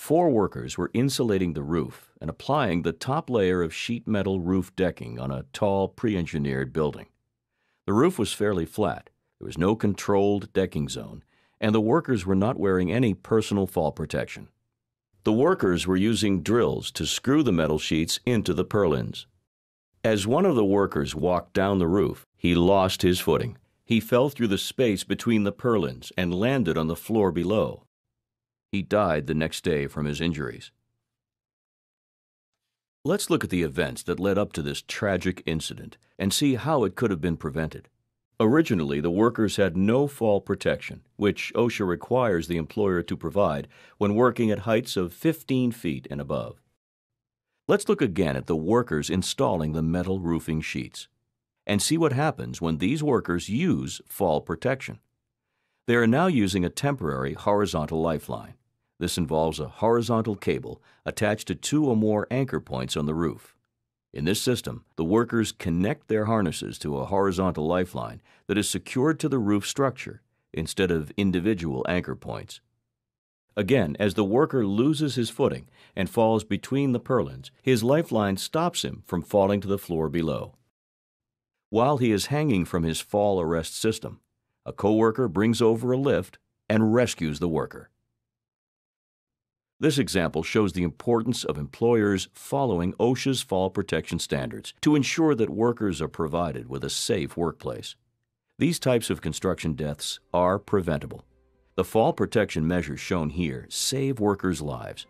4 workers were insulating the roof and applying the top layer of sheet metal roof decking on a tall, pre-engineered building. The roof was fairly flat, there was no controlled decking zone, and the workers were not wearing any personal fall protection. The workers were using drills to screw the metal sheets into the purlins. As one of the workers walked down the roof, he lost his footing. He fell through the space between the purlins and landed on the floor below. He died the next day from his injuries. Let's look at the events that led up to this tragic incident and see how it could have been prevented. Originally, the workers had no fall protection, which OSHA requires the employer to provide when working at heights of 15 feet and above. Let's look again at the workers installing the metal roofing sheets and see what happens when these workers use fall protection. They are now using a temporary horizontal lifeline. This involves a horizontal cable attached to 2 or more anchor points on the roof. In this system, the workers connect their harnesses to a horizontal lifeline that is secured to the roof structure instead of individual anchor points. Again, as the worker loses his footing and falls between the purlins, his lifeline stops him from falling to the floor below. While he is hanging from his fall arrest system, a coworker brings over a lift and rescues the worker. This example shows the importance of employers following OSHA's fall protection standards to ensure that workers are provided with a safe workplace. These types of construction deaths are preventable. The fall protection measures shown here save workers' lives.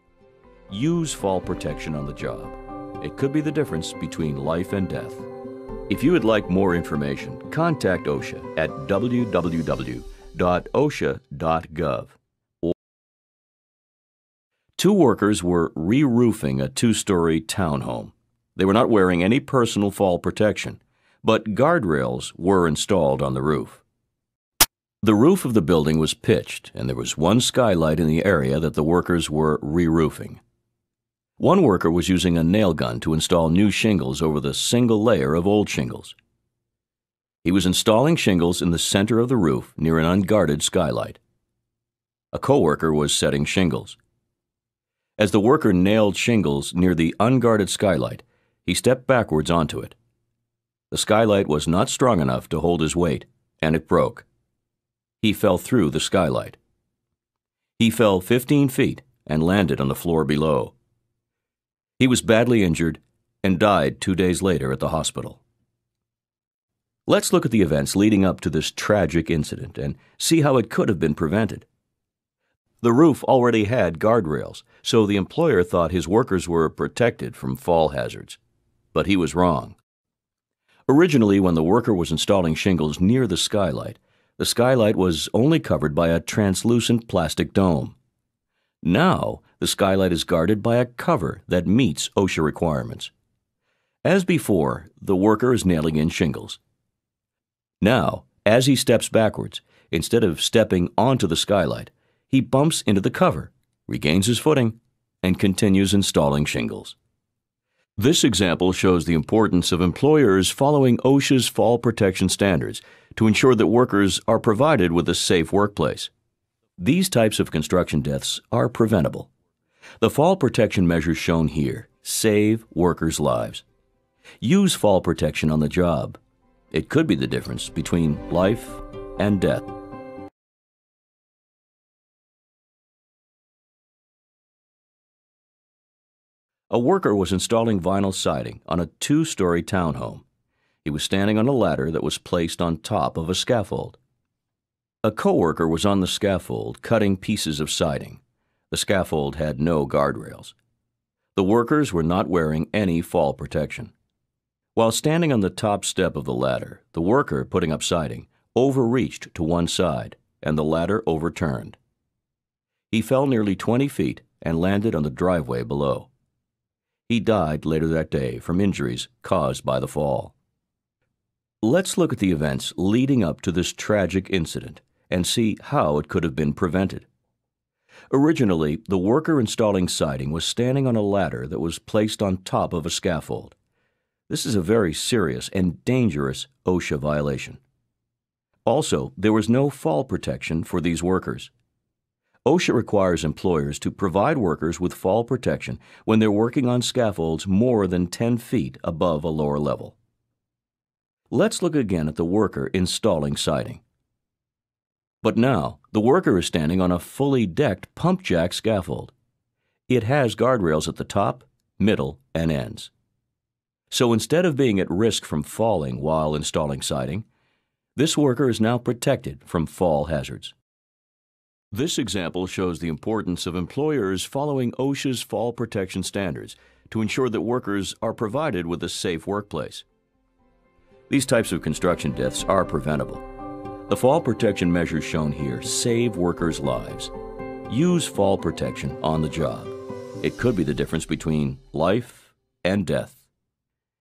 Use fall protection on the job. It could be the difference between life and death. If you would like more information, contact OSHA at www.osha.gov. 2 workers were re-roofing a 2-story townhome. They were not wearing any personal fall protection, but guardrails were installed on the roof. The roof of the building was pitched, and there was 1 skylight in the area that the workers were re-roofing. One worker was using a nail gun to install new shingles over the single layer of old shingles. He was installing shingles in the center of the roof near an unguarded skylight. A coworker was setting shingles. As the worker nailed shingles near the unguarded skylight, he stepped backwards onto it. The skylight was not strong enough to hold his weight, and it broke. He fell through the skylight. He fell 15 feet and landed on the floor below. He was badly injured and died 2 days later at the hospital. Let's look at the events leading up to this tragic incident and see how it could have been prevented. The roof already had guardrails, so the employer thought his workers were protected from fall hazards. But he was wrong. Originally, when the worker was installing shingles near the skylight was only covered by a translucent plastic dome. Now, the skylight is guarded by a cover that meets OSHA requirements. As before, the worker is nailing in shingles. Now, as he steps backwards, instead of stepping onto the skylight, he bumps into the cover, regains his footing, and continues installing shingles. This example shows the importance of employers following OSHA's fall protection standards to ensure that workers are provided with a safe workplace. These types of construction deaths are preventable. The fall protection measures shown here save workers' lives. Use fall protection on the job. It could be the difference between life and death. A worker was installing vinyl siding on a 2-story townhome. He was standing on a ladder that was placed on top of a scaffold. A coworker was on the scaffold cutting pieces of siding. The scaffold had no guardrails. The workers were not wearing any fall protection. While standing on the top step of the ladder, the worker putting up siding overreached to one side, and the ladder overturned. He fell nearly 20 feet and landed on the driveway below. He died later that day from injuries caused by the fall. Let's look at the events leading up to this tragic incident and see how it could have been prevented. Originally, the worker installing siding was standing on a ladder that was placed on top of a scaffold. This is a very serious and dangerous OSHA violation. Also, there was no fall protection for these workers. OSHA requires employers to provide workers with fall protection when they're working on scaffolds more than 10 feet above a lower level. Let's look again at the worker installing siding. But now, the worker is standing on a fully decked pump jack scaffold. It has guardrails at the top, middle, and ends. So instead of being at risk from falling while installing siding, this worker is now protected from fall hazards. This example shows the importance of employers following OSHA's fall protection standards to ensure that workers are provided with a safe workplace. These types of construction deaths are preventable. The fall protection measures shown here save workers' lives. Use fall protection on the job. It could be the difference between life and death.